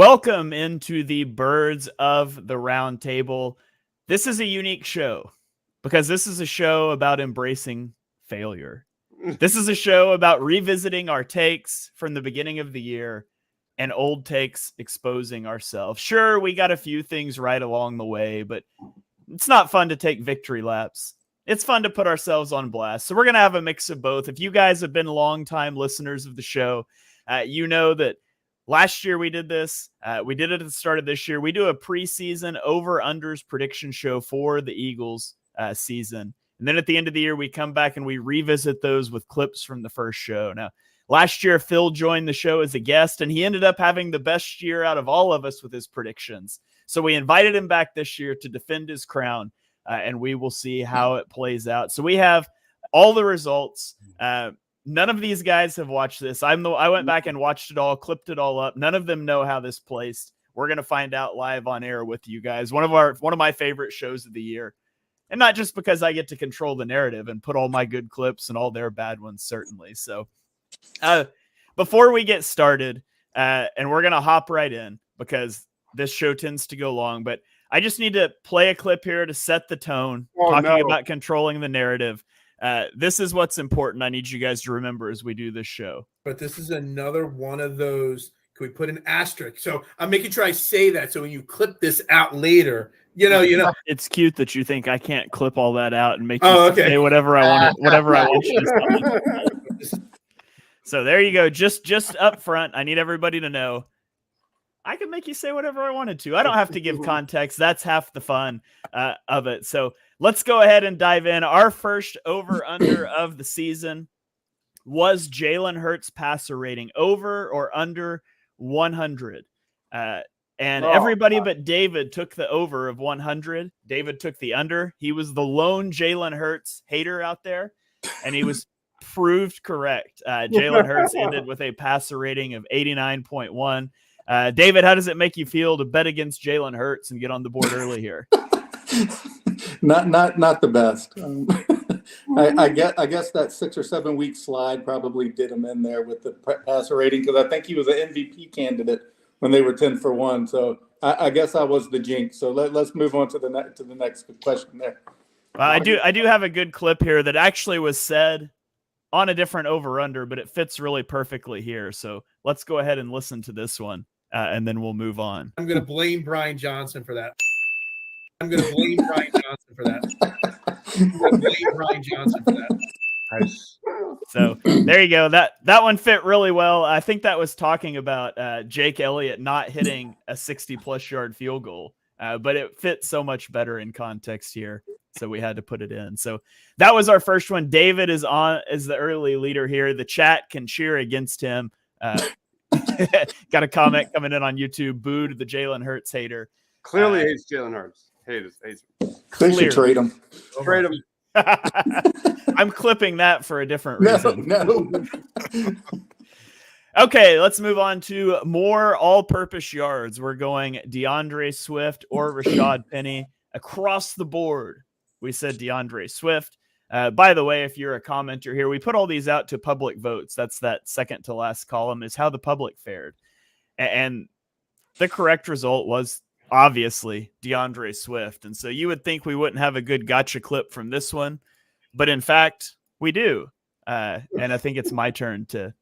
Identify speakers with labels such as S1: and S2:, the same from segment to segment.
S1: Welcome into the Birds of the Roundtable. This is a unique show because this is a show about embracing failure. This is a show about revisiting our takes from the beginning of the year and old takes exposing ourselves. Sure, we got a few things right along the way, but it's not fun to take victory laps. It's fun to put ourselves on blast. So we're going to have a mix of both. If you guys have been longtime listeners of the show, you know that last year we did this. We did it at the start of this year. We do a preseason over-unders prediction show for the Eagles season. And then at the end of the year, we come back and we revisit those with clips from the first show. Now, last year, Phil joined the show as a guest, and he ended up having the best year out of all of us with his predictions. So we invited him back this year to defend his crown, and we will see how it plays out. So we have all the results. None of these guys have watched this. I went back and watched it all, clipped it all up. None of them know how this placed. We're going to find out live on air with you guys. One of my favorite shows of the year. And not just because I get to control the narrative and put all my good clips and all their bad ones, certainly. So before we get started, and we're going to hop right in because this show tends to go long, but I just need to play a clip here to set the tone, talking about controlling the narrative. This is what's important. I need you guys to remember as we do this show.
S2: But this is another one of those. Can we put an asterisk? So I'm making sure I say that. So when you clip this out later, you know,
S1: it's cute that you think I can't clip all that out and make you say whatever I want, whatever I want you to say. So there you go. Just up front, I need everybody to know I can make you say whatever I wanted to. I don't have to give context. That's half the fun of it. So let's go ahead and dive in. Our first over-under of the season was Jalen Hurts passer rating, over or under 100. Everybody but David took the over of 100. David took the under. He was the lone Jalen Hurts hater out there, and he was proved correct. Jalen Hurts ended with a passer rating of 89.1. David, how does it make you feel to bet against Jalen Hurts and get on the board early here?
S3: Not the best. I guess that 6 or 7 week slide probably did him in there with the passer rating because I think he was an MVP candidate when they were 10 for 1. So I guess I was the jinx. So let's move on to the next question there.
S1: I do have a good clip here that actually was said on a different over-under, but it fits really perfectly here. So let's go ahead and listen to this one, and then we'll move on.
S2: I'm going to blame Brian Johnson for that. Nice.
S1: So there you go. That one fit really well. I think that was talking about Jake Elliott not hitting a 60-plus yard field goal, but it fit so much better in context here. So we had to put it in. So that was our first one. David is the early leader here. The chat can cheer against him. Got a comment coming in on YouTube. Booed the Jalen Hurts hater.
S4: Clearly hates Jalen Hurts. Hates him.
S3: They should trade him.
S4: Trade him.
S1: I'm clipping that for a different reason.
S3: No.
S1: Okay, let's move on to more all-purpose yards. We're going DeAndre Swift or Rashad Penny across the board. We said DeAndre Swift. By the way, if you're a commenter here, we put all these out to public votes. That's that second to last column is how the public fared. And the correct result was obviously DeAndre Swift. And so you would think we wouldn't have a good gotcha clip from this one, but in fact, we do. And I think it's my turn to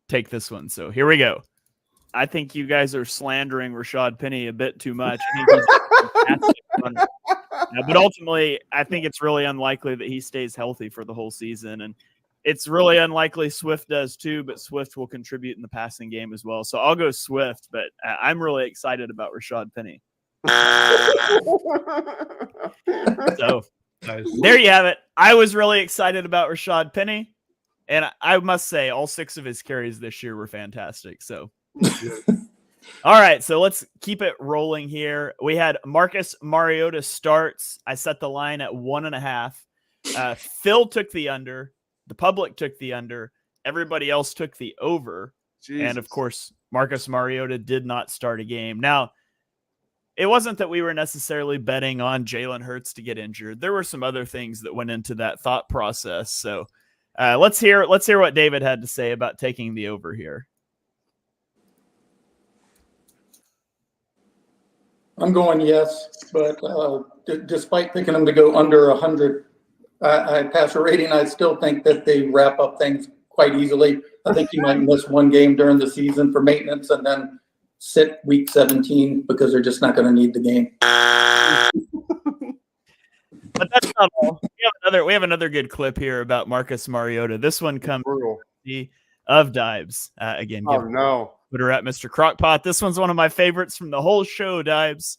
S1: take this one. So here we go. I think you guys are slandering Rashad Penny a bit too much. I think he's a fantastic runner. But ultimately, I think it's really unlikely that he stays healthy for the whole season. And it's really unlikely Swift does too, but Swift will contribute in the passing game as well. So I'll go Swift, but I'm really excited about Rashad Penny. So there you have it. I was really excited about Rashad Penny. And I must say, all 6 of his carries this year were fantastic. So, all right. So let's keep it rolling here. We had Marcus Mariota starts. I set the line at 1.5. Phil took the under. The public took the under. Everybody else took the over. Jesus. And of course, Marcus Mariota did not start a game. Now, it wasn't that we were necessarily betting on Jalen Hurts to get injured. There were some other things that went into that thought process. So let's hear what David had to say about taking the over here.
S3: I'm going yes, but despite picking them to go under 100 passer rating, I still think that they wrap up things quite easily. I think you might miss one game during the season for maintenance and then sit week 17 because they're just not going to need the game.
S1: But that's not all. We have another good clip here about Marcus Mariota. This one comes of Dibes. Again,
S4: Oh no.
S1: Twitter at Mr. Crockpot. This one's one of my favorites from the whole show, Dibes.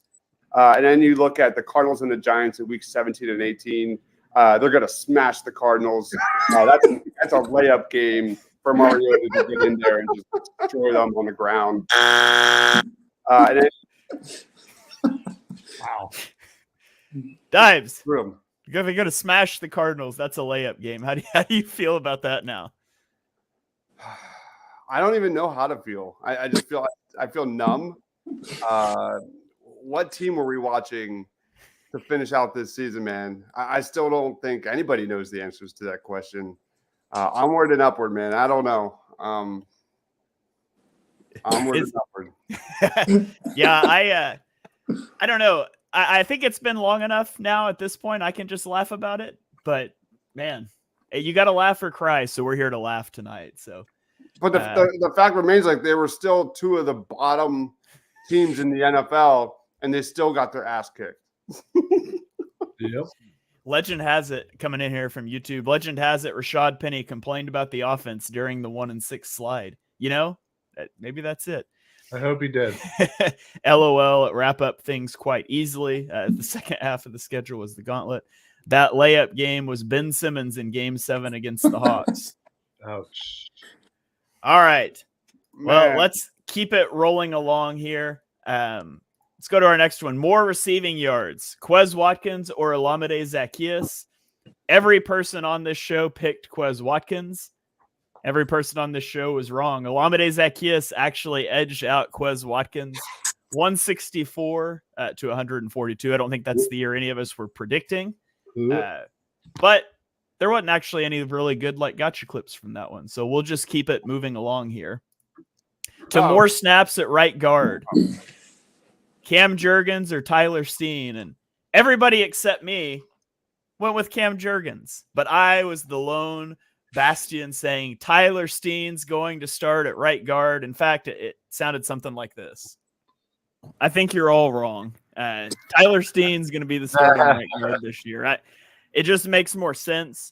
S4: And then you look at the Cardinals and the Giants in week 17 and 18. They're going to smash the Cardinals. That's a layup game for Mariota to get in there and just destroy them on the ground. And then, wow.
S1: Dibes.
S4: Room.
S1: You're going to smash the Cardinals. That's a layup game. How do you feel about that now?
S4: I don't even know how to feel. I just feel numb. What team were we watching to finish out this season, man? I still don't think anybody knows the answers to that question. Onward and upward, man. I don't know. Onward and upward.
S1: Yeah, I don't know. I think it's been long enough now at this point. I can just laugh about it. But, man, you got to laugh or cry, so we're here to laugh tonight. So,
S4: but the fact remains, like, they were still two of the bottom teams in the NFL, and they still got their ass kicked.
S2: Yep.
S1: Legend has it, coming in here from YouTube. Legend has it, Rashad Penny complained about the offense during the 1-6 slide. You know, maybe that's it.
S2: I hope he did.
S1: LOL, it wrap up things quite easily. The second half of the schedule was the gauntlet. That layup game was Ben Simmons in Game 7 against the Hawks.
S2: Ouch.
S1: All right. Well,
S4: Man.
S1: let's keep it rolling along here. Let's go to our next one. More receiving yards. Quez Watkins or Olamide Zaccheaus? Every person on this show picked Quez Watkins. Every person on this show was wrong. Olamide Zaccheaus actually edged out Quez Watkins 164 to 142. I don't think that's the year any of us were predicting. But there wasn't actually any really good gotcha clips from that one. So we'll just keep it moving along here. To more snaps at right guard. Cam Jurgens or Tyler Steen. And everybody except me went with Cam Jurgens. But I was the lone bastion saying Tyler Steen's going to start at right guard. In fact, it sounded something like this. I think you're all wrong. Tyler Steen's going to be the starting right guard this year. It just makes more sense.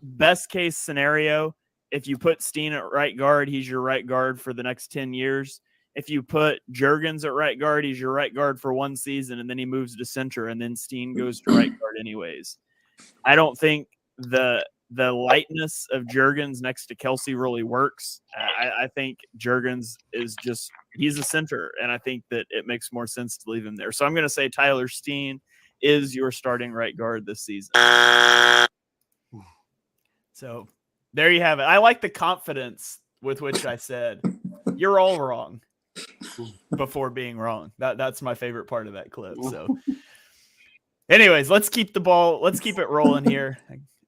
S1: Best case scenario, if you put Steen at right guard, he's your right guard for the next 10 years. If you put Jurgens at right guard, he's your right guard for one season, and then he moves to center, and then Steen goes to right guard anyways. I don't think the lightness of Jurgens next to Kelsey really works. I think Jurgens is he's a center, and I think that it makes more sense to leave him there. So I'm going to say Tyler Steen is your starting right guard this season. So there you have it. I like the confidence with which I said, you're all wrong before being wrong. That's my favorite part of that clip. So anyways, let's keep it rolling here.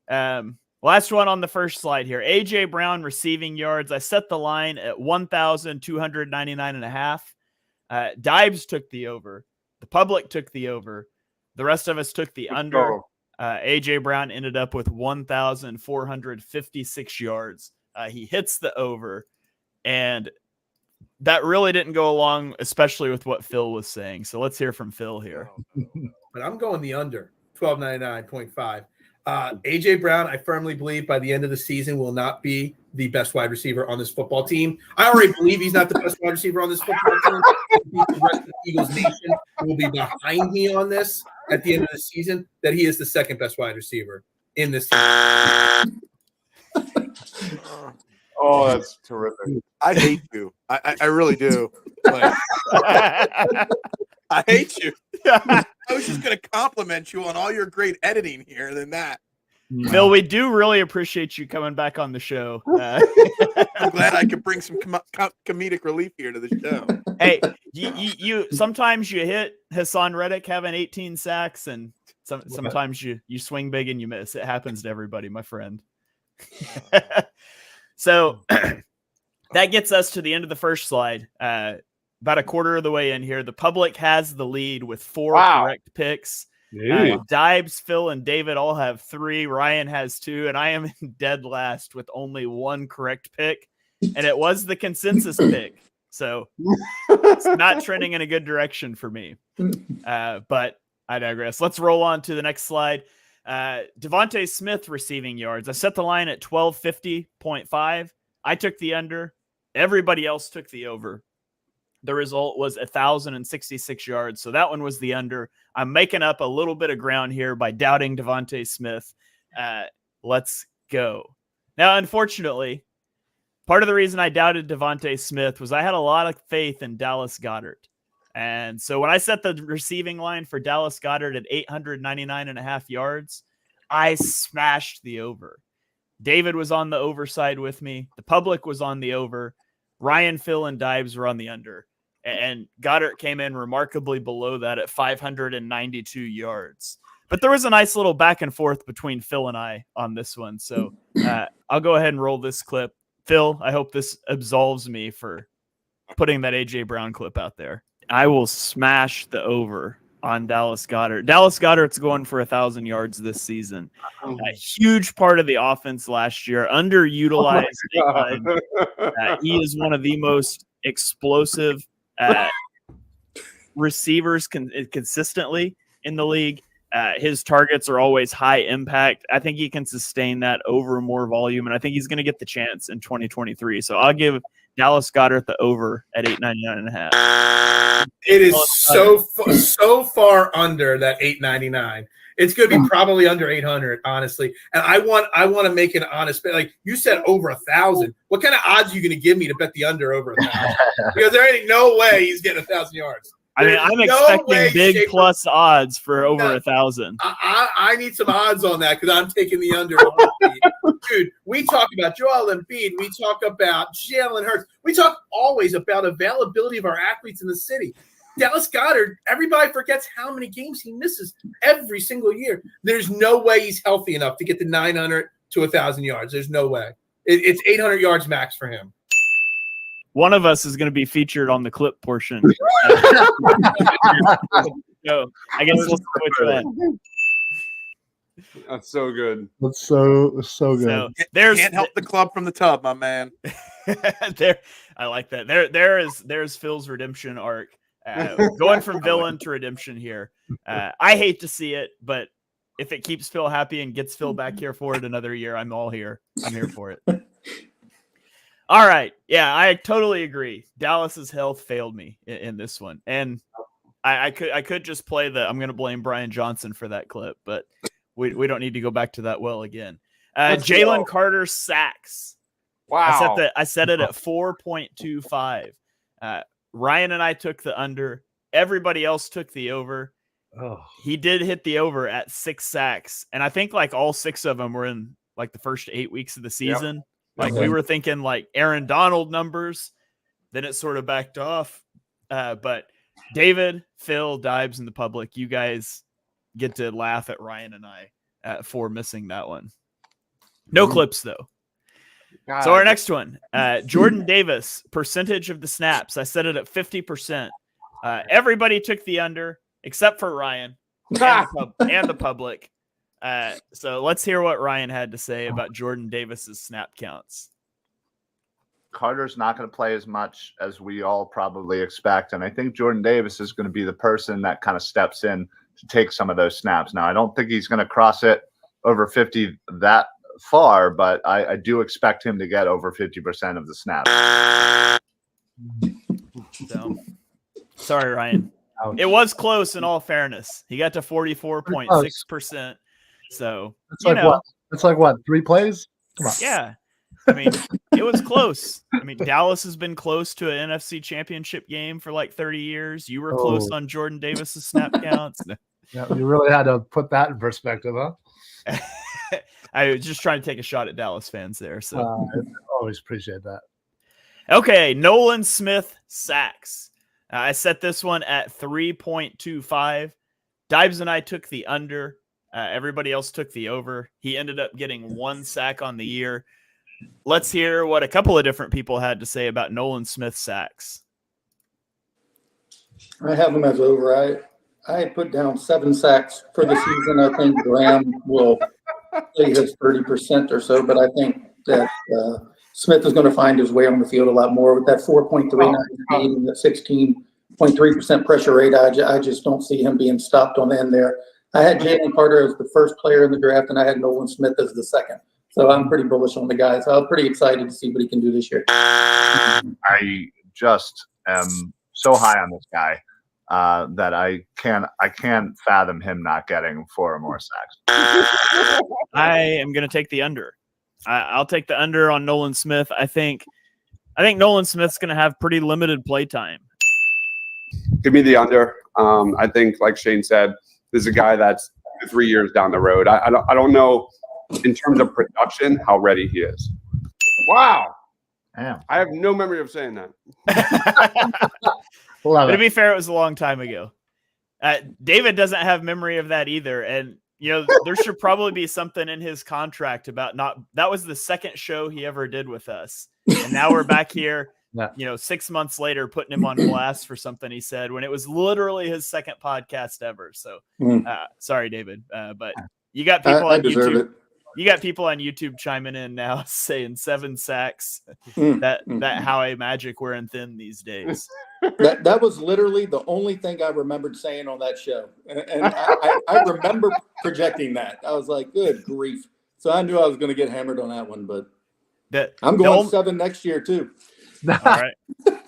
S1: Last one on the first slide here. A.J. Brown receiving yards. I set the line at 1,299.5. Dibes took the over. The public took the over. The rest of us took the under. A.J. Brown ended up with 1,456 yards. He hits the over. And that really didn't go along, especially with what Phil was saying. So let's hear from Phil here.
S2: But I'm going the under, 1299.5. A.J. Brown, I firmly believe by the end of the season will not be the best wide receiver on this football team. I already believe he's not the best wide receiver on this football team. The rest of the Eagles Nation will be behind me on this at the end of the season, that he is the second best wide receiver in this team.
S4: Oh, that's terrific.
S5: I hate you. I really do. Like, I hate you. I was just going to compliment you on all your great editing here than that.
S1: Phil, we do really appreciate you coming back on the show.
S5: I'm glad I could bring some comedic relief here to the show.
S1: Hey, you sometimes you hit Hassan Reddick having 18 sacks, and sometimes you swing big and you miss. It happens to everybody, my friend. So that gets us to the end of the first slide. about a quarter of the way in here. The public has the lead with 4
S4: Wow.
S1: correct picks.
S6: Hey.
S1: Dibes, Phil, and David all have 3. Ryan has 2, and I am in dead last with only 1 correct pick. And it was the consensus pick. So it's not trending in a good direction for me. But I digress. Let's roll on to the next slide. Devontae Smith receiving yards. I set the line at 1250.5. I took the under. Everybody else took the over. The result was 1,066 yards. So that one was the under. I'm making up a little bit of ground here by doubting Devontae Smith. Let's go. Now, unfortunately, part of the reason I doubted Devontae Smith was I had a lot of faith in Dallas Goedert. And so when I set the receiving line for Dallas Goedert at 899.5 yards, I smashed the over. David was on the over side with me. The public was on the over. Ryan, Phil, and Dibes were on the under. And Goddard came in remarkably below that at 592 yards. But there was a nice little back and forth between Phil and I on this one. So I'll go ahead and roll this clip. Phil, I hope this absolves me for putting that A.J. Brown clip out there. I will smash the over on Dallas Goedert. Dallas Goedert's going for 1,000 yards this season. A huge part of the offense last year, underutilized. He is one of the most explosive receivers consistently in the league. His targets are always high impact. I think he can sustain that over more volume, and I think he's going to get the chance in 2023. So I'll give Dallas Goedert the over at 899.5.
S2: It is so far under that 899. It's going to be probably under 800, honestly. And I want to make an honest bet. Like you said, over 1,000. What kind of odds are you going to give me to bet the under over 1,000? Because there ain't no way he's getting 1,000 yards.
S1: I mean, I'm expecting big plus odds for over 1,000.
S2: I need some odds on that because I'm taking the under. Dude, we talk about Joel Embiid. We talk about Jalen Hurts. We talk always about availability of our athletes in the city. Dallas Goedert, everybody forgets how many games he misses every single year. There's no way he's healthy enough to get to 900 to 1,000 yards. There's no way. It's 800 yards max for him.
S1: One of us is going to be featured on the clip portion. So I guess we'll switch that.
S4: That's so good.
S6: That's so good.
S1: So there's
S5: Can't help the club from the tub, my man.
S1: there, I like that. There's Phil's redemption arc, going from villain to redemption here. I hate to see it, but if it keeps Phil happy and gets Phil back here for it another year, I'm all here. I'm here for it. All right. Yeah, I totally agree. Dallas's health failed me in this one. And I could just play I'm going to blame Brian Johnson for that clip, but we don't need to go back to that well again. Jalen Carter sacks.
S4: Wow.
S1: I set it at 4.25. Ryan and I took the under. Everybody else took the over.
S6: Oh.
S1: He did hit the over at 6 sacks. And I think like all 6 of them were in like the first 8 weeks of the season. Yep. Like we were thinking like Aaron Donald numbers, then it sort of backed off. But David, Phil, Dibes, and the public, you guys get to laugh at Ryan and I for missing that one. No clips though. God. So our next one, Jordan Davis, percentage of the snaps. I set it at 50%. Everybody took the under except for Ryan and the public. So let's hear what Ryan had to say about Jordan Davis's snap counts.
S7: Carter's not going to play as much as we all probably expect. And I think Jordan Davis is going to be the person that kind of steps in to take some of those snaps. Now, I don't think he's going to cross it over 50 that far, but I do expect him to get over 50% of the snaps.
S1: So, sorry, Ryan. Ouch. It was close in all fairness. He got to 44.6%. So
S6: it's like what? It's like what? 3 plays? Come on.
S1: Yeah. I mean, it was close. I mean, Dallas has been close to an NFC championship game for like 30 years. You were close on Jordan Davis's snap counts.
S6: Yeah, you really had to put that in perspective, huh?
S1: I was just trying to take a shot at Dallas fans there. So
S6: I always appreciate that.
S1: Okay, Nolan Smith sacks. I set this one at 3.25. Dibes and I took the under. Everybody else took the over. He ended up getting 1 sack on the year. Let's hear what a couple of different people had to say about Nolan Smith sacks.
S3: I have him as over. I put down 7 sacks for the season. I think Graham will play his 30% or so, but I think that Smith is going to find his way on the field a lot more with that 4.39 speed and the 16.3% pressure rate. I just don't see him being stopped on the end there. I had Jalen Carter as the first player in the draft, and I had Nolan Smith as the second. So I'm pretty bullish on the guy. So I'm pretty excited to see what he can do this year.
S7: I just am so high on this guy that I can't fathom him not getting 4 or more sacks.
S1: I am going to take the under. I'll take the under on Nolan Smith. I think Nolan Smith's going to have pretty limited play time.
S4: Give me the under. I think, like Shane said, this is a guy that's 3 years down the road. I don't know in terms of production how ready he is. Wow.
S7: Damn.
S4: I have no memory of saying that.
S1: But to be fair, it was a long time ago. David doesn't have memory of that either. And, there should probably be something in his contract about that was the second show he ever did with us. And now we're back here, 6 months later, putting him on blast for something he said when it was literally his second podcast ever. So sorry, David. But you got people on YouTube. You got people on YouTube chiming in now saying 7 sacks. That how a magic wearing thin these days.
S3: That was literally the only thing I remembered saying on that show. And I remember projecting that. I was like, good grief. So I knew I was going to get hammered on that one, but I'm going 7 next year too.
S1: All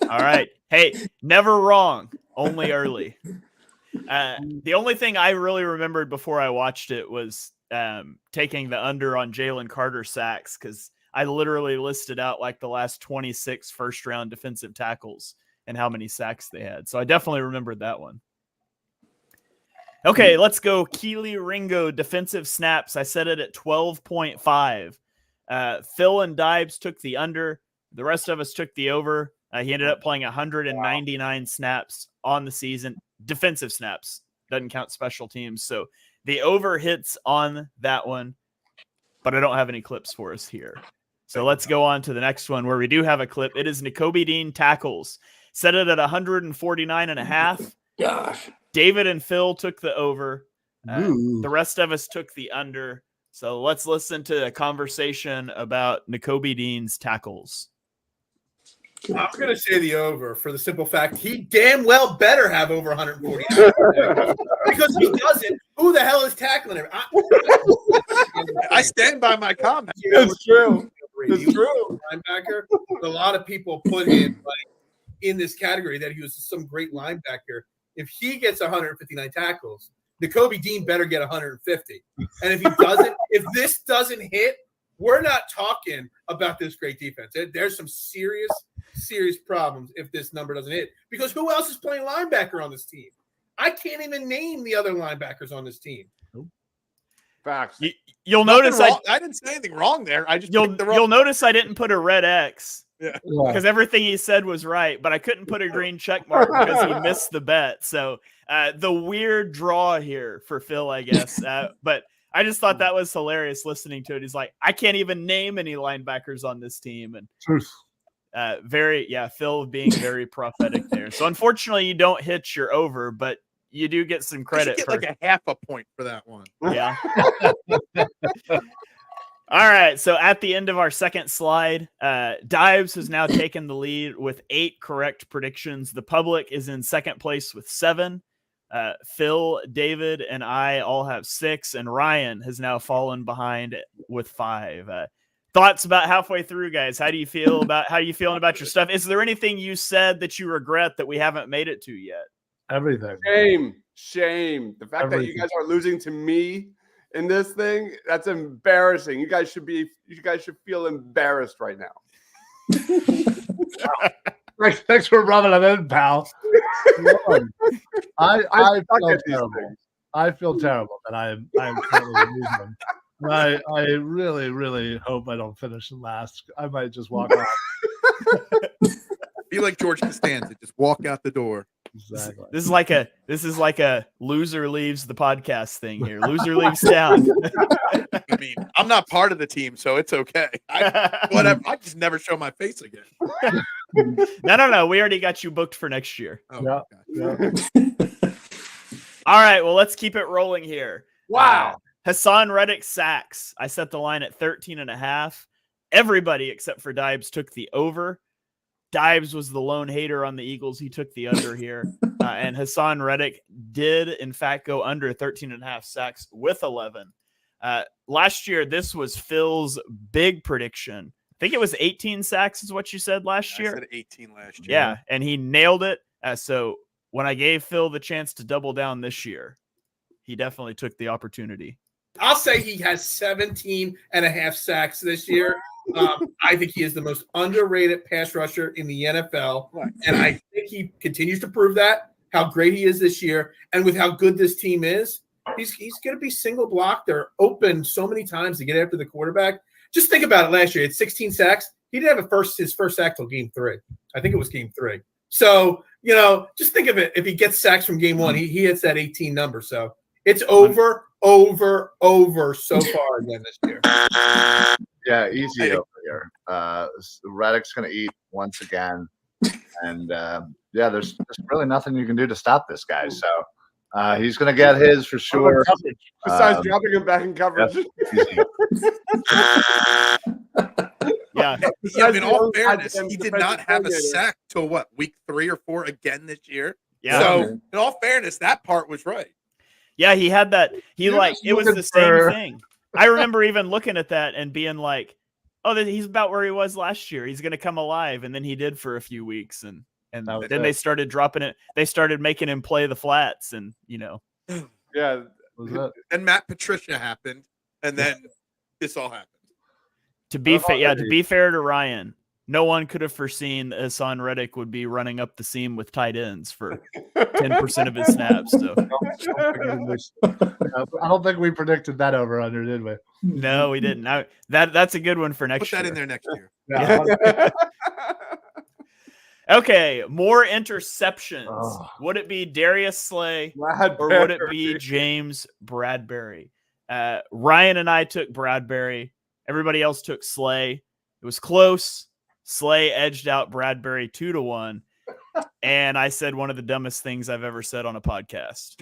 S1: right. Hey, never wrong, only early. The only thing I really remembered before I watched it was taking the under on Jalen Carter sacks, because I literally listed out like the last 26 first-round defensive tackles and how many sacks they had. So I definitely remembered that one. Okay, let's go Keely Ringo defensive snaps. I set it at 12.5. Phil and Dibes took the under. The rest of us took the over. He ended up playing 199 snaps on the season. Defensive snaps. Doesn't count special teams. So the over hits on that one, but I don't have any clips for us here. So let's go on to the next one where we do have a clip. It is Nakobe Dean tackles. Set it at 149.5.
S3: Gosh.
S1: David and Phil took the over. The rest of us took the under. So let's listen to a conversation about Nakobe Dean's tackles.
S2: I'm going to say the over for the simple fact he damn well better have over 140. Because if he doesn't, who the hell is tackling him?
S5: I stand by my comment.
S4: It's true. It's true.
S2: Linebacker. A lot of people put him in this category that he was some great linebacker. If he gets 159 tackles, Nakobe Dean better get 150. And if he doesn't, if this doesn't hit, we're not talking about this great defense. There's some serious problems if this number doesn't hit. Because who else is playing linebacker on this team? I can't even name the other linebackers on this team.
S4: Facts.
S1: You'll notice
S5: I didn't say anything wrong there.
S1: You'll notice I didn't put a red X.
S5: Yeah.
S1: Because everything he said was right, but I couldn't put a green check mark because he missed the bet. So the weird draw here for Phil, I guess. But I just thought that was hilarious listening to it. He's like, I can't even name any linebackers on this team. And Phil being very prophetic there. So unfortunately, you don't hit your over, but you do get some credit.
S5: Get like a half a point for that one.
S1: Yeah. All right. So at the end of our second slide, Dives has now taken the lead with 8 correct predictions. The public is in second place with 7. Phil, David, and I all have 6, and Ryan has now fallen behind with 5. Thoughts about halfway through, guys? How you feeling about your stuff? Is there anything you said that you regret that we haven't made it to yet?
S6: Everything.
S4: Shame. The fact that you guys are losing to me in this thing, that's embarrassing. You guys should feel embarrassed right now.
S6: Thanks for rubbing it in, pal. I feel terrible. I feel terrible that I am currently losing. I really, really hope I don't finish last. I might just walk off.
S5: Be like George Costanza, just walk out the door.
S6: Exactly.
S1: This is like a loser leaves the podcast thing here. Loser leaves town.
S5: I mean, I'm not part of the team, so it's okay. Whatever. I just never show my face again.
S1: No. We already got you booked for next year.
S5: Oh,
S6: Yeah.
S5: okay.
S1: All right, well, let's keep it rolling here.
S4: Wow.
S1: Hassan Reddick sacks. I set the line at 13.5. Everybody except for Dibes took the over. Dibes was the lone hater on the Eagles. He took the under here. And Hassan Reddick did, in fact, go under 13.5 sacks with 11. Last year, this was Phil's big prediction. I think it was 18 sacks is what you said last year.
S5: I said 18 last year.
S1: Yeah, and he nailed it. So when I gave Phil the chance to double down this year, he definitely took the opportunity.
S2: I'll say he has 17 and a half sacks this year. I think he is the most underrated pass rusher in the NFL. And I think he continues to prove that, how great he is this year. And with how good this team is, he's going to be single blocked or open so many times to get after the quarterback. Just think about it last year. He had 16 sacks. He didn't have his first sack till game 3. I think it was game 3. So, just think of it. If he gets sacks from game 1, he hits that 18 number. So it's over so far again this year.
S7: Yeah, easy over here. Reddick's going to eat once again. And, there's really nothing you can do to stop this guy. So he's going to get his for sure.
S4: Besides dropping him back in coverage.
S1: Yeah.
S5: In all fairness, he did not have a sack till week 3 or 4 again this year.
S1: Yeah.
S5: So in all fairness, that part was right.
S1: Yeah, he had that. It was the same thing. I remember even looking at that and being like, oh, he's about where he was last year. He's going to come alive. And then he did for a few weeks. And then they started dropping it. They started making him play the flats and,
S4: Yeah.
S5: And Matt Patricia happened. And then this all happened.
S1: To be fair to Ryan, no one could have foreseen that Hassan Reddick would be running up the seam with tight ends for 10% of his snaps. So
S6: I don't think we predicted that over under, did we?
S1: no, we didn't. That's a good one for next year.
S5: Put that in there next year.
S6: Yeah.
S1: Okay, more interceptions. Would it be Darius Slay or would it be James Bradbury? Ryan and I took Bradbury. Everybody else took Slay. It was close. Slay edged out Bradbury 2-1. And I said one of the dumbest things I've ever said on a podcast.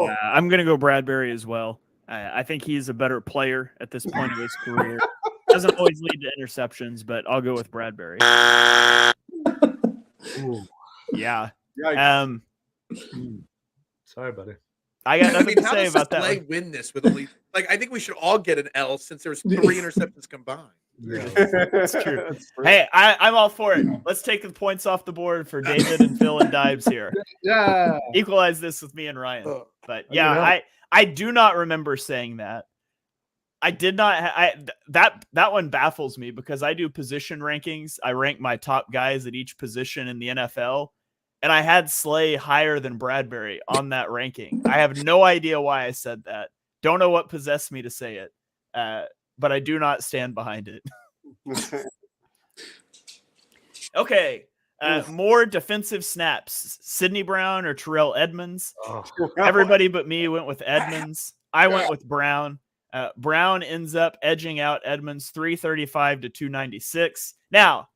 S1: I'm going to go Bradbury as well. I think he's a better player at this point of his career. Doesn't always lead to interceptions, but I'll go with Bradbury. Yeah.
S6: Sorry, buddy.
S1: I got nothing to
S5: how
S1: say
S5: does
S1: about that
S5: Slay
S1: one.
S5: win this with only I think we should all get an L since there's 3 interceptions combined.
S6: Yeah.
S1: That's true. Hey, I'm all for it. Let's take the points off the board for David and Phil and Dibes here.
S6: Yeah.
S1: Equalize this with me and Ryan. But yeah, I do not remember saying that. I did not. That one baffles me because I do position rankings. I rank my top guys at each position in the NFL, and I had Slay higher than Bradbury on that ranking. I have no idea why I said that. Don't know what possessed me to say it, but I do not stand behind it. Okay, more defensive snaps. Sidney Brown or Terrell Edmonds? Everybody but me went with Edmonds. I went with Brown. Brown ends up edging out Edmonds 335 to 296. Now,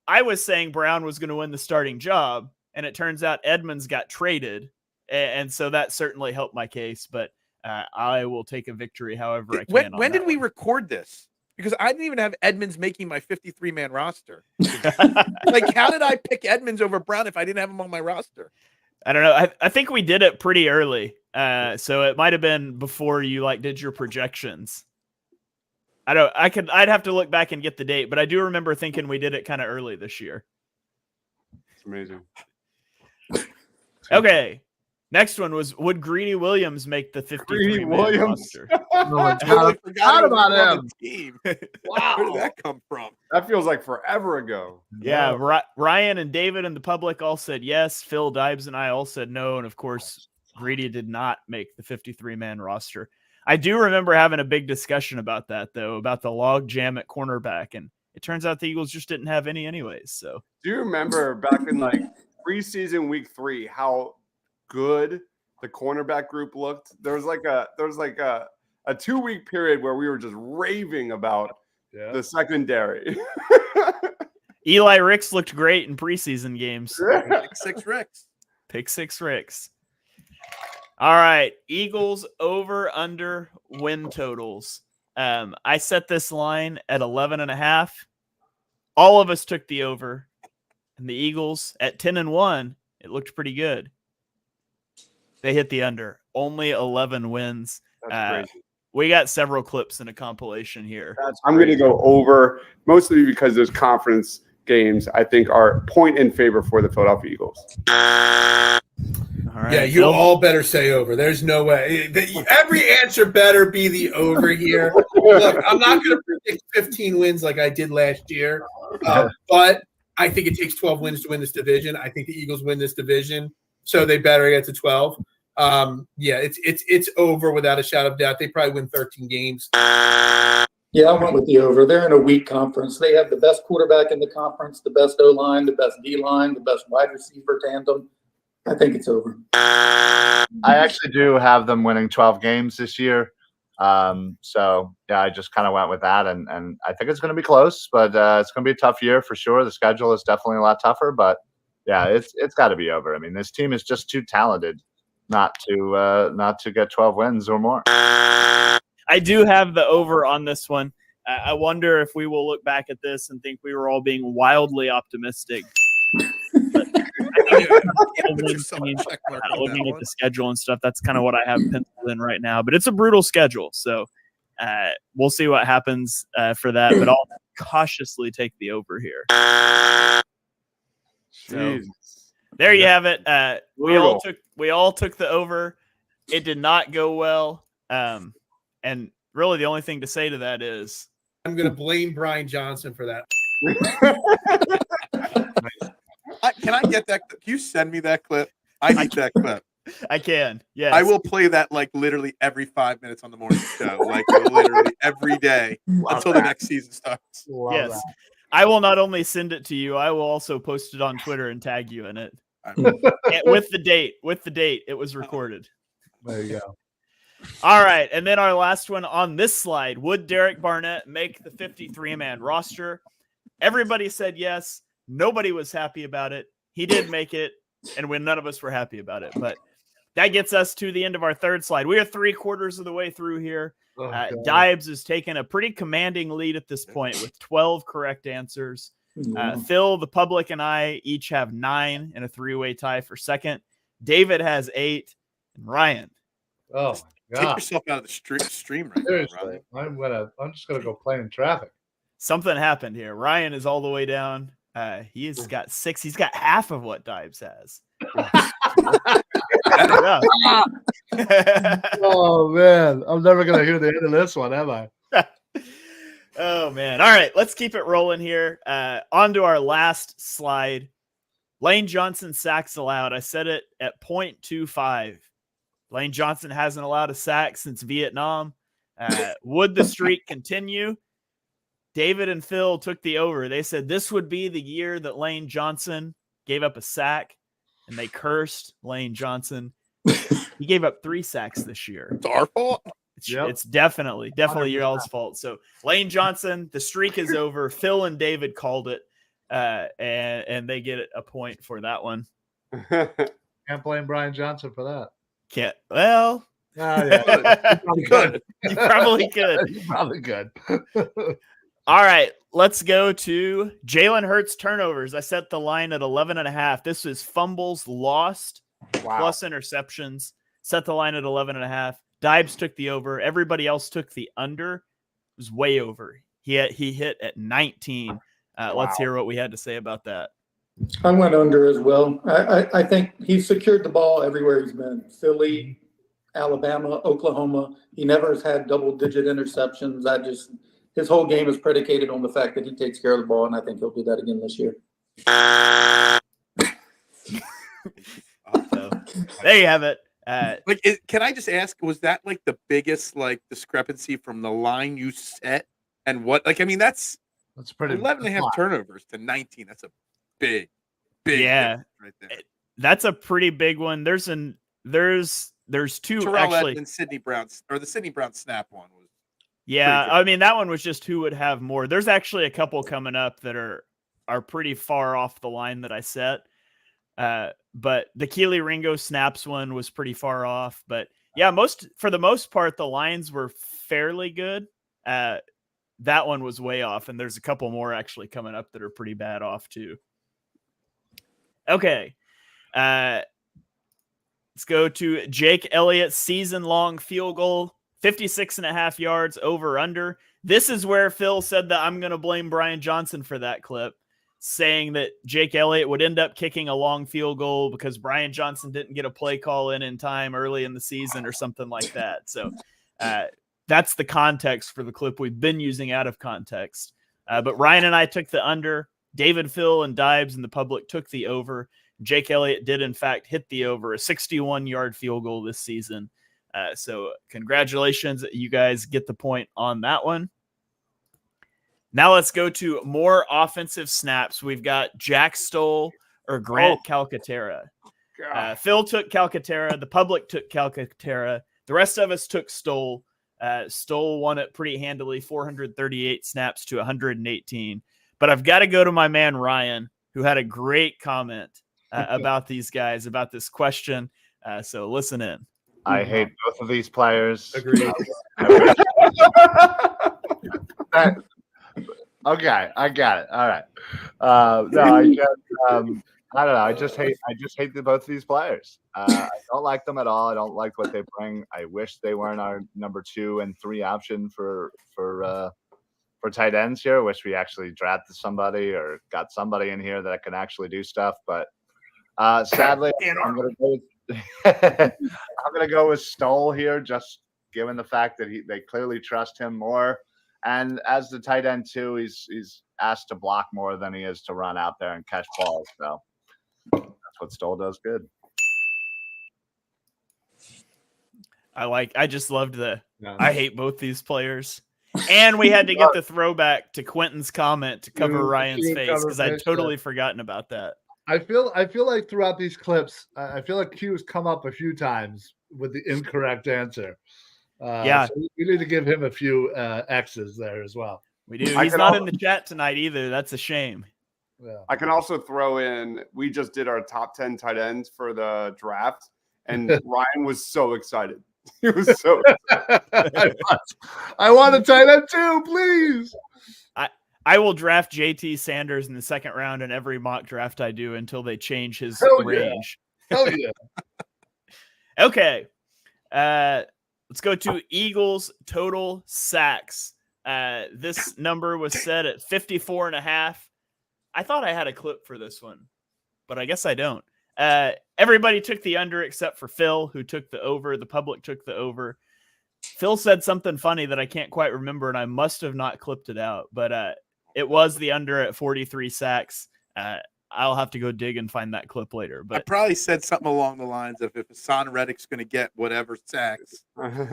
S1: I was saying Brown was going to win the starting job, and it turns out Edmonds got traded, and so that certainly helped my case, but I will take a victory however I can.
S5: When did we record this? Because I didn't even have Edmonds making my 53-man roster. How did I pick Edmonds over Brown if I didn't have him on my roster?
S1: I don't know. I think we did it pretty early. So it might have been before you did your projections. I'd have to look back and get the date, but I do remember thinking we did it kind of early this year.
S4: It's amazing.
S1: Okay. Next one was, would Greedy Williams make the 53-man roster?
S5: I totally forgot
S6: about
S5: him.
S6: him.
S5: Team. Wow. Where did that come from?
S4: That feels like forever ago.
S1: Yeah. Ryan and David and the public all said yes. Phil, Dibes, and I all said no. And of course, Greedy did not make the 53-man roster. I do remember having a big discussion about that, though, about the log jam at cornerback. And it turns out the Eagles just didn't have any anyways. So
S4: do you remember back in preseason week 3 how good the cornerback group looked? There was a 2-week period where we were just raving about the secondary.
S1: Eli Ricks looked great in preseason games.
S5: 6 Ricks.
S1: Pick six Ricks. All right. Eagles over under win totals. I set this line at 11.5. All of us took the over. And the Eagles at 10-1, it looked pretty good. They hit the under. Only 11 wins.
S4: That's crazy.
S1: We got several clips in a compilation here.
S4: I'm going to go over, mostly because those conference games, I think, are point in favor for the Philadelphia Eagles.
S1: All right,
S2: yeah, you
S1: Phil?
S2: all better say over. There's no way. Every answer better be the over here. Look, I'm not going to predict 15 wins like I did last year, but I think it takes 12 wins to win this division. I think the Eagles win this division, so they better get to 12. Yeah, it's over without a shadow of doubt. They probably win 13 games.
S3: Yeah, I went with the over. They're in a weak conference. They have the best quarterback in the conference, the best O-line, the best D-line, the best wide receiver tandem. I think it's over.
S7: I actually do have them winning 12 games this year. So, yeah, I just kind of went with that. And I think it's going to be close, but it's going to be a tough year for sure. The schedule is definitely a lot tougher. But, yeah, it's got to be over. I mean, this team is just too talented not to get 12 wins or more.
S1: I do have the over on this one. I wonder if we will look back at this and think we were all being wildly optimistic. Looking at the schedule and stuff, that's kind of what I have penciled in right now. But it's a brutal schedule, so we'll see what happens for that. But I'll cautiously take the over here. So, there you have it. We all took the over. It did not go well. And really, the only thing to say to that is
S2: I'm going to blame Brian Johnson for that.
S5: Can I get that? Can you send me that clip? I need that clip.
S1: I can. Yes.
S5: I will play that like literally every 5 minutes on the morning show, like literally every day until the next season starts.
S1: Yes. That. I will not only send it to you, I will also post it on Twitter and tag you in it. With the date. It was recorded.
S6: There you go.
S1: All right. And then our last one on this slide. Would Derek Barnett make the 53-man roster? Everybody said yes. Nobody was happy about it. He did make it, and when none of us were happy about it. But that gets us to the end of our third slide. We are 3/4 of the way through here. Dibes has taken a pretty commanding lead at this point with 12 correct answers. Phil, the public, and I each have 9 in a 3-way tie for second. David has 8. And Ryan.
S6: Oh, my God.
S5: Take yourself out of the stream right
S6: Seriously,
S5: now,
S6: I'm just gonna go play in traffic.
S1: Something happened here. Ryan is all the way down. He's got 6. He's got half of what Dibes has.
S6: Oh man, I'm never gonna hear the end of this one, am I?
S1: Oh man. All right, let's keep it rolling here. On to our last slide. Lane Johnson sacks allowed. I said it at 0.25. Lane Johnson hasn't allowed a sack since Vietnam. Would the streak continue? David and Phil took the over. They said this would be the year that Lane Johnson gave up a sack, and they cursed Lane Johnson. He gave up 3 sacks this year.
S5: It's our fault.
S1: It's definitely y'all's fault. So Lane Johnson, the streak is over. Phil and David called it, and they get a point for that one.
S6: Can't blame Brian Johnson for that.
S1: Can't. Well,
S6: yeah.
S5: You could.
S1: You probably could.
S6: You probably could.
S1: All right, let's go to Jalen Hurts turnovers. I set the line at 11.5. This is fumbles lost plus interceptions. Set the line at 11.5. Dibes took the over. Everybody else took the under. It was way over. He hit at 19. Let's hear what we had to say about that.
S3: I went under as well. I think he's secured the ball everywhere he's been. Philly, Alabama, Oklahoma. He never has had double-digit interceptions. His whole game is predicated on the fact that he takes care of the ball, and I think he'll do that again this year.
S1: So, there you have it.
S5: Can I just ask, was that like the biggest discrepancy from the line you set and what? Like, I mean, that's
S6: pretty
S5: 11.5 turnovers to 19. That's a big
S1: yeah,
S5: right there.
S1: That's a pretty big one. There's 2
S5: Terrell
S1: actually.
S5: Edmonds, Sidney Brown, or the Sidney Brown snap one was.
S1: Yeah, I mean that one was just who would have more. There's actually a couple coming up that are pretty far off the line that I set. but the Keely Ringo snaps one was pretty far off. But yeah, for the most part, the lines were fairly good. That one was way off, and there's a couple more actually coming up that are pretty bad off too. Okay. Let's go to Jake Elliott's season-long field goal, 56.5 yards over under. This is where Phil said that I'm going to blame Brian Johnson for that clip, saying that Jake Elliott would end up kicking a long field goal because Brian Johnson didn't get a play call in time early in the season or something like that. So that's the context for the clip we've been using out of context. But Ryan and I took the under. David, Phil, and Dibes and the public took the over. Jake Elliott did, in fact, hit the over, a 61-yard field goal this season. So congratulations. You guys get the point on that one. Now let's go to more offensive snaps. We've got Jack Stoll or Grant Calcaterra. Phil took Calcaterra. The public took Calcaterra. The rest of us took Stoll. Stoll won it pretty handily, 438 snaps to 118. But I've got to go to my man Ryan, who had a great comment about these guys, about this question. So listen in.
S7: I hate both of these players.
S2: Agreed.
S7: Okay, I got it. All right. No, I don't know. I just hate both of these players. I don't like them at all. I don't like what they bring. I wish they weren't our number 2 and 3 option for tight ends here. I wish we actually drafted somebody or got somebody in here that can actually do stuff. But sadly, I'm gonna go with Stoll here, just given the fact that they clearly trust him more. And as the tight end too, he's asked to block more than he is to run out there and catch balls. So that's what Stoll does good.
S1: I just loved I hate both these players. And we had to get the throwback to Quentin's comment to cover Ryan's face because I'd totally forgotten about that.
S6: I feel like throughout these clips, I feel like Q's come up a few times with the incorrect answer. So we need to give him a few X's there as well.
S1: We do. He's not in the chat tonight either. That's a shame.
S6: Yeah.
S4: I can also throw in, we just did our top 10 tight ends for the draft, and Ryan was so excited. He was so excited.
S6: I want a tight end too, please.
S1: I will draft JT Sanders in the second round in every mock draft I do until they change his range.
S6: Hell yeah.
S1: Okay. Let's go to Eagles total sacks. This number was set at 54.5. I thought I had a clip for this one, but I guess I don't. Everybody took the under except for Phil, who took the over. The public took the over. Phil said something funny that I can't quite remember, and I must have not clipped it out, but it was the under at 43 sacks. I'll have to go dig and find that clip later. But
S5: I probably said something along the lines of, if Hassan Reddick's going to get whatever sacks,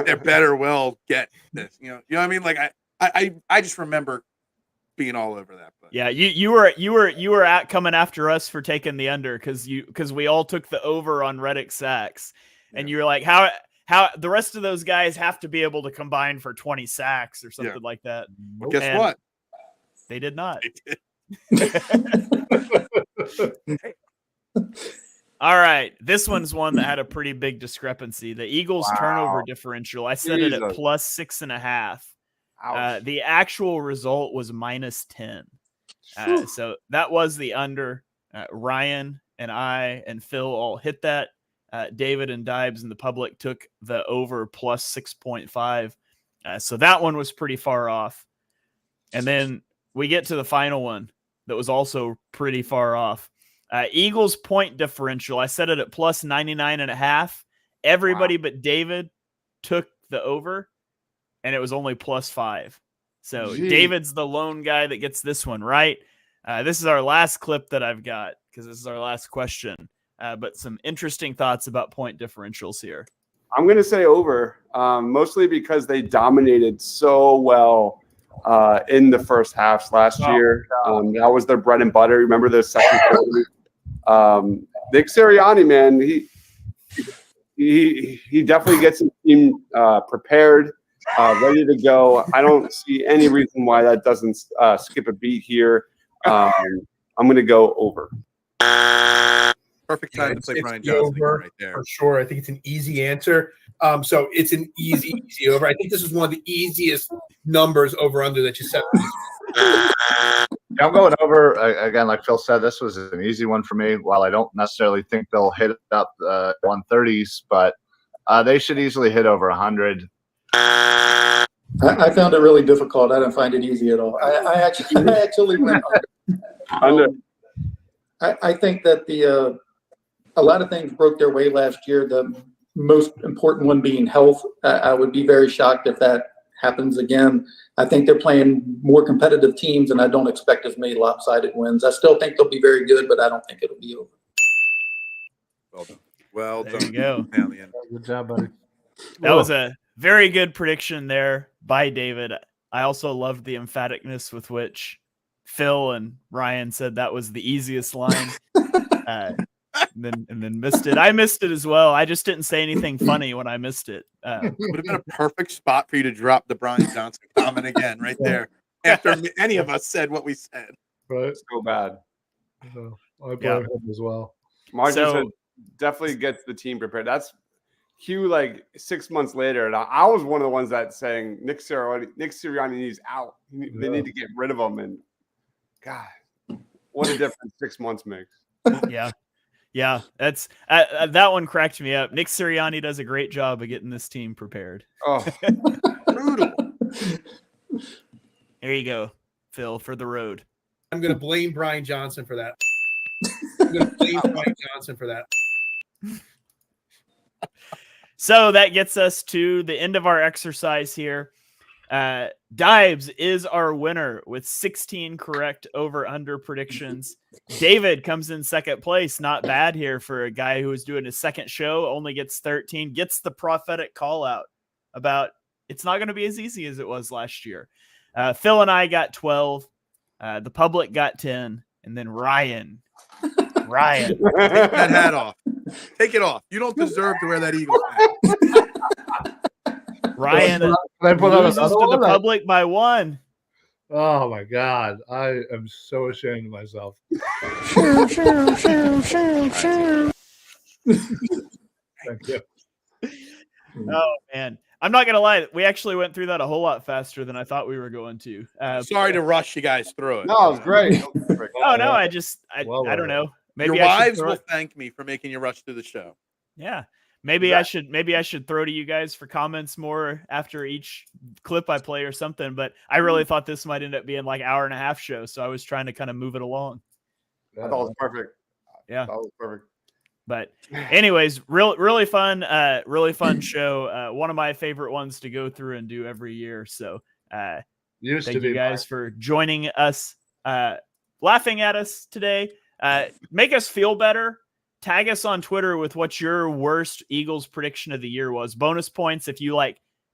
S5: they better well get this. You know what I mean? Like I just remember being all over that. But
S1: yeah, you were coming after us for taking the under because we all took the over on Reddick sacks, and you were like, how the rest of those guys have to be able to combine for 20 sacks or something like that.
S5: Well, guess what?
S1: They did not.
S5: They did.
S1: All right. This one's one that had a pretty big discrepancy. The Eagles turnover differential. I set it at plus 6.5. The actual result was minus 10. So that was the under. Ryan and I and Phil all hit that. David and Dibes and the public took the over plus 6.5. So that one was pretty far off. And then we get to the final one that was also pretty far off. Eagles point differential. I set it at plus 99.5. Everybody but David took the over, and it was only plus 5. So David's the lone guy that gets this one right. This is our last clip that I've got because this is our last question. But some interesting thoughts about point differentials here.
S4: I'm going to say over, mostly because they dominated so well in the first halves last year. That was their bread and butter. Remember the second quarter? Nick Sirianni, man, he definitely gets his team prepared, ready to go. I don't see any reason why that doesn't skip a beat here. I'm going to go over.
S5: Perfect time to
S2: It's
S5: play Brian
S2: the
S5: Johnson again
S2: over
S5: right there.
S2: for sure. I think it's an easy answer. So it's an easy over. I think this is one of the easiest numbers over under that you set.
S7: I'm going over again, like Phil said. This was an easy one for me. While I don't necessarily think they'll hit up 130s, but they should easily hit over 100.
S3: I found it really difficult. I didn't find it easy at all. I actually went
S4: Under.
S3: I think that a lot of things broke their way last year. The most important one being health. I would be very shocked if that happens again. I think they're playing more competitive teams, and I don't expect as many lopsided wins. I still think they'll be very good, but I don't think it'll be over.
S5: Well done. Well
S1: There
S5: done.
S1: you go.
S6: Good job, buddy.
S1: That was a very good prediction there by David. I also loved the emphaticness with which Phil and Ryan said that was the easiest line. And then missed it. I missed it as well. I just didn't say anything funny when I missed it.
S5: Would have been a perfect spot for you to drop the Brian Johnson comment again right there after any of us said what we said.
S6: Right.
S4: So bad.
S6: So I blame him as well.
S4: Martin
S1: So-
S4: said definitely gets the team prepared. That's Hugh like 6 months later. And I was one of the ones that saying Nick Sirianni needs out. They need to get rid of him. And God, what a difference 6 months makes.
S1: Yeah, that's that one cracked me up. Nick Sirianni does a great job of getting this team prepared.
S4: Oh,
S5: Brutal.
S1: There you go, Phil, for the road.
S2: I'm going to blame Brian Johnson for that. I'm going to blame Brian Johnson for that.
S1: So that gets us to the end of our exercise here. Dibes is our winner with 16 correct over-under predictions. David comes in second place. Not bad here for a guy who was doing his second show, only gets 13, gets the prophetic call out about it's not going to be as easy as it was last year. Phil and I got 12. The public got 10. And then Ryan.
S5: Take that hat off. Take it off. You don't deserve to wear that Eagles hat.
S1: Ryan
S6: Can I put on
S1: loses
S6: another
S1: to the
S6: one?
S1: public by 1.
S6: Oh my God. I am so ashamed of myself. Thank you.
S1: Oh, man. I'm not going to lie. We actually went through that a whole lot faster than I thought we were going to.
S5: Sorry to rush you guys through it.
S4: no, it was great.
S1: Oh, no. I don't know. Maybe
S5: Your
S1: I should
S5: wives
S1: throw
S5: will
S1: it.
S5: thank me for making you rush through the show.
S1: Yeah. Maybe I should throw to you guys for comments more after each clip I play or something. But I really thought this might end up being like hour and a half show. So I was trying to kind of move it along.
S4: I thought it was perfect.
S1: Yeah.
S4: That was perfect.
S1: But anyways, really fun show. One of my favorite ones to go through and do every year. So thank you guys for joining us, laughing at us today. Make us feel better. Tag us on Twitter with what your worst Eagles prediction of the year was. Bonus points if you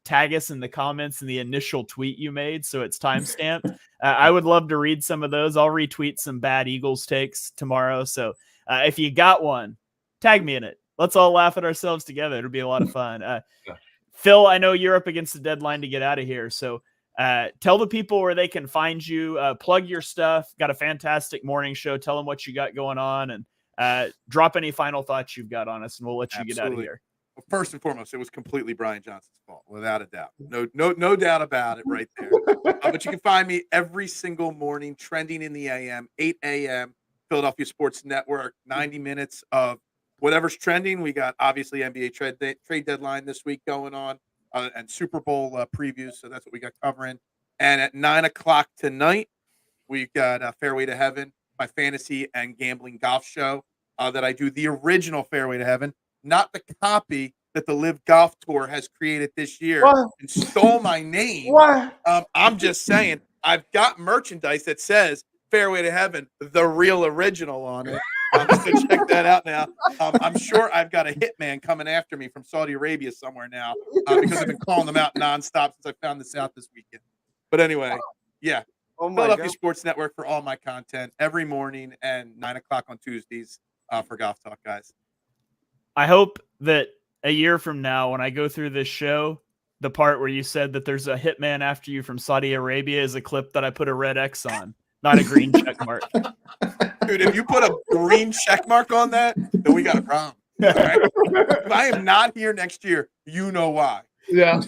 S1: tag us in the comments in the initial tweet you made, so it's timestamped. I would love to read some of those. I'll retweet some bad Eagles takes tomorrow. So if you got one, tag me in it. Let's all laugh at ourselves together. It'll be a lot of fun. Phil, I know you're up against the deadline to get out of here, so tell the people where they can find you. Plug your stuff. Got a fantastic morning show. Tell them what you got going on, and drop any final thoughts you've got on us, and we'll let you get out of here.
S5: Well, first and foremost, it was completely Brian Johnson's fault, without a doubt. No doubt about it right there. But you can find me every single morning, trending in the AM, 8 a.m., Philadelphia Sports Network, 90 minutes of whatever's trending. We got, obviously, NBA trade deadline this week going on, and Super Bowl previews, so that's what we got covering. And at 9 o'clock tonight, we've got Fairway to Heaven, my fantasy and gambling golf show that I do, the original Fairway to Heaven, not the copy that the Live Golf Tour has created this year and stole my name. I'm just saying, I've got merchandise that says Fairway to Heaven, the real original on it. So check that out now. I'm sure I've got a hitman coming after me from Saudi Arabia somewhere now because I've been calling them out nonstop since I found this out this weekend. But anyway, yeah. Philadelphia Sports Network for all my content every morning and 9 o'clock on Tuesdays for Golf Talk, guys.
S1: I hope that a year from now, when I go through this show, the part where you said that there's a hitman after you from Saudi Arabia is a clip that I put a red X on. not a green check mark.
S5: Dude, if you put a green check mark on that, then we got a problem. All right? If I am not here next year, you know why.
S6: Yeah.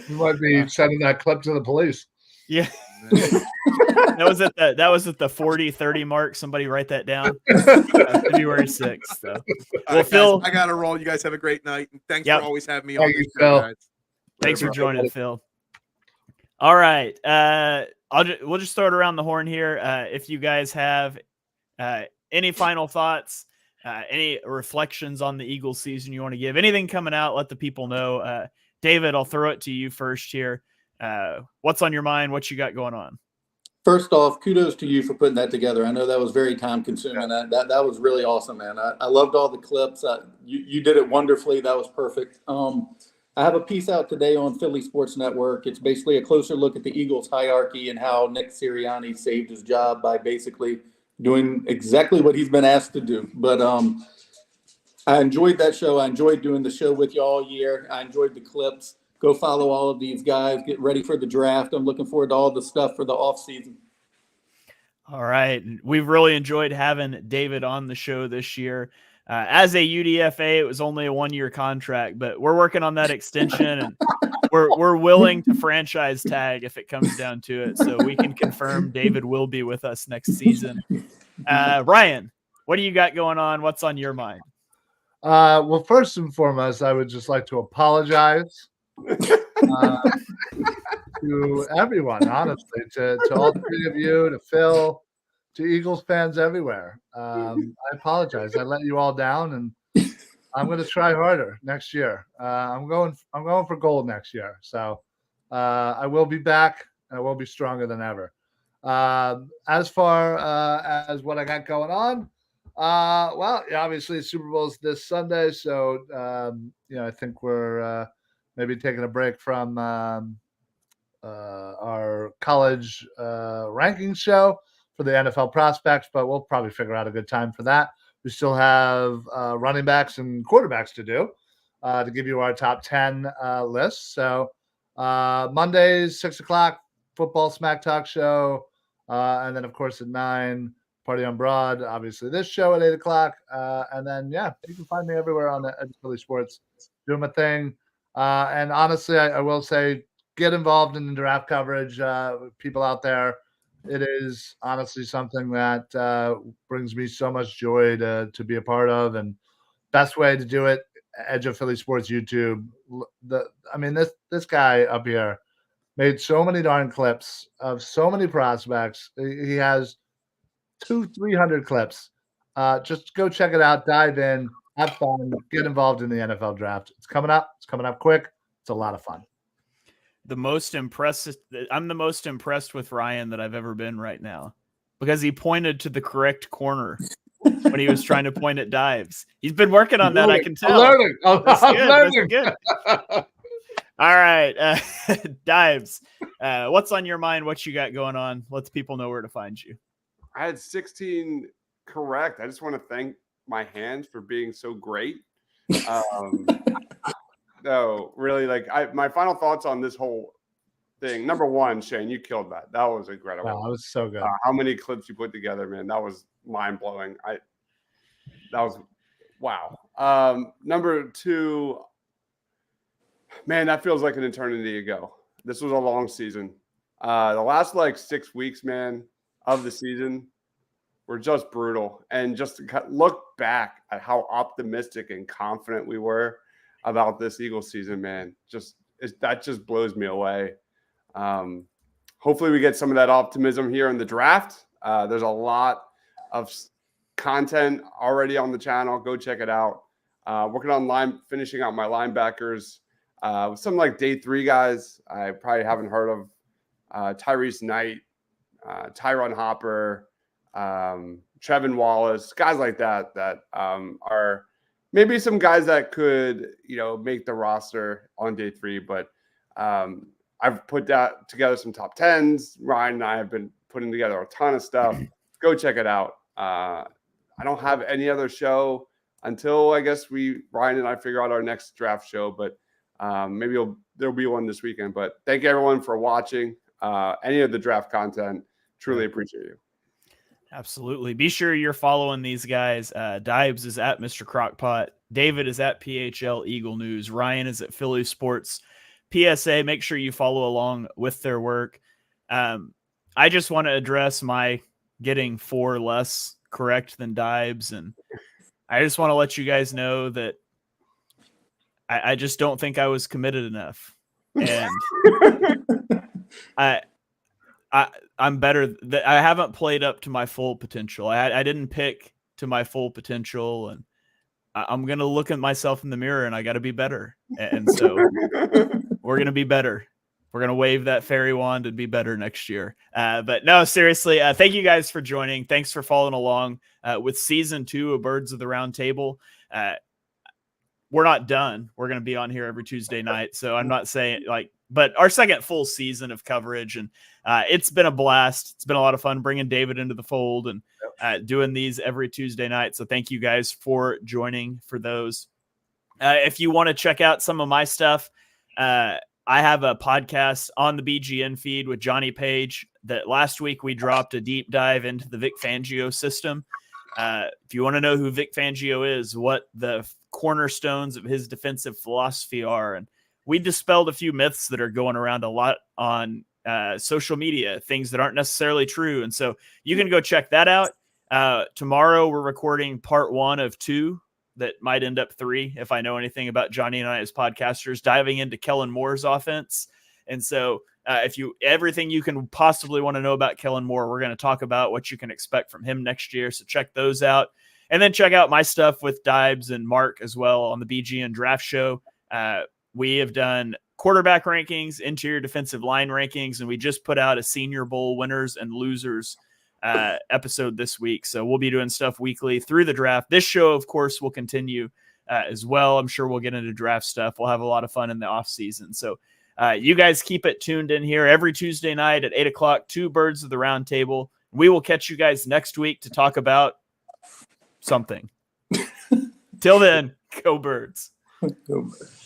S6: You might be sending that clip to the police.
S1: Yeah. That was at the 40-30 mark. Somebody write that down. February 6th. So.
S5: All right, Phil, I gotta roll. You guys have a great night, and thanks for always having me on this show, guys.
S1: Thanks for joining, Phil. All right, we'll just throw it around the horn here. If you guys have any final thoughts, any reflections on the Eagles season you want to give, anything coming out, let the people know. David, I'll throw it to you first here. What's on your mind? What you got going on?
S3: First off, kudos to you for putting that together. I know that was very time consuming. That was really awesome, man. I loved all the clips. You did it wonderfully. That was perfect. I have a piece out today on Philly Sports Network. It's basically a closer look at the Eagles hierarchy and how Nick Sirianni saved his job by basically doing exactly what he's been asked to do. But I enjoyed that show. I enjoyed doing the show with you all year. I enjoyed the clips. Go follow all of these guys. Get ready for the draft. I'm looking forward to all the stuff for the offseason.
S1: All right. We've really enjoyed having David on the show this year. As a UDFA, it was only a 1-year contract, but we're working on that extension, and we're willing to franchise tag if it comes down to it. So we can confirm David will be with us next season. Ryan, what do you got going on? What's on your mind?
S6: Well, first and foremost, I would just like to apologize to everyone, honestly, to all three of you, to Phil, to Eagles fans everywhere. I apologize. I let you all down, and I'm going to try harder next year. I'm going for gold next year. So I will be back. I will be stronger than ever. As far as what I got going on, well, obviously Super Bowl's this Sunday, so I think we're maybe taking a break from our college rankings show for the NFL prospects, but we'll probably figure out a good time for that. We still have running backs and quarterbacks to do to give you our top 10 list. So Mondays, 6 o'clock, football smack talk show. And then, of course, at 9, Party on Broad. Obviously, this show at 8 o'clock. And then, you can find me everywhere on the Philly Sports doing my thing. And honestly, I will say, get involved in the draft coverage. People out there, it is honestly something that brings me so much joy to be a part of. And best way to do it, Edge of Philly Sports YouTube. This guy up here made so many darn clips of so many prospects. He has 200-300 clips. Just go check it out. Dive in. Have fun. Get involved in the NFL draft. It's coming up. It's coming up quick. It's a lot of fun.
S1: I'm the most impressed with Ryan that I've ever been right now, because he pointed to the correct corner when he was trying to point at Dives. He's been working on that. I can tell.
S6: I'm learning.
S1: That's good. All right. Dives, what's on your mind? What you got going on? Let the people know where to find you.
S4: I had 16 correct. I just want to thank my hands for being so great. No, really, my final thoughts on this whole thing. Number one, Shane, you killed that. That was incredible.
S6: Wow, that was so good.
S4: How many clips you put together, man? That was mind blowing. That was wow. Number two, man, that feels like an eternity ago. This was a long season. The last 6 weeks, man, of the season were just brutal. And just to look back at how optimistic and confident we were about this Eagles season, man, that just blows me away. Hopefully we get some of that optimism here in the draft. There's a lot of content already on the channel. Go check it out. Working on finishing out my linebackers. Some day 3 guys I probably haven't heard of. Tyrese Knight, Tyron Hopper, Trevin Wallace, guys like that are maybe some guys that could, make the roster on day 3. But I've put that together some top 10s. Ryan and I have been putting together a ton of stuff. Go check it out. I don't have any other show until I guess Ryan and I figure out our next draft show, but maybe there'll be one this weekend. But thank you everyone for watching any of the draft content. Truly appreciate you.
S1: Absolutely. Be sure you're following these guys. Dibes is at Mr. Crockpot. David is at PHL Eagle News. Ryan is at Philly Sports PSA. Make sure you follow along with their work. I just want to address my getting 4 less correct than Dibes. And I just want to let you guys know that I just don't think I was committed enough. And I'm better. I haven't played up to my full potential. I didn't pick to my full potential, and I'm going to look at myself in the mirror and I got to be better. And so we're going to be better. We're going to wave that fairy wand and be better next year. But no, seriously, thank you guys for joining. Thanks for following along with season 2 of Birds of the Round Table. We're not done. We're going to be on here every Tuesday night. So I'm not saying but our second full season of coverage, and it's been a blast. It's been a lot of fun bringing David into the fold and doing these every Tuesday night. So thank you guys for joining for those. If you want to check out some of my stuff, I have a podcast on the BGN feed with Johnny Page that last week we dropped a deep dive into the Vic Fangio system. If you want to know who Vic Fangio is, what the cornerstones of his defensive philosophy are, and we dispelled a few myths that are going around a lot on social media, things that aren't necessarily true. And so you can go check that out. Tomorrow we're recording part 1 of 2 that might end up 3 if I know anything about Johnny and I as podcasters, diving into Kellen Moore's offense. And so everything you can possibly want to know about Kellen Moore, we're going to talk about what you can expect from him next year. So check those out. And then check out my stuff with Dibes and Mark as well on the BGN Draft Show. We have done quarterback rankings, interior defensive line rankings, and we just put out a Senior Bowl winners and losers episode this week. So we'll be doing stuff weekly through the draft. This show, of course, will continue as well. I'm sure we'll get into draft stuff. We'll have a lot of fun in the off season. So you guys keep it tuned in here every Tuesday night at 8:00, 2 Birds of the Round Table. We will catch you guys next week to talk about something. Till then, go Birds.
S3: Go Birds.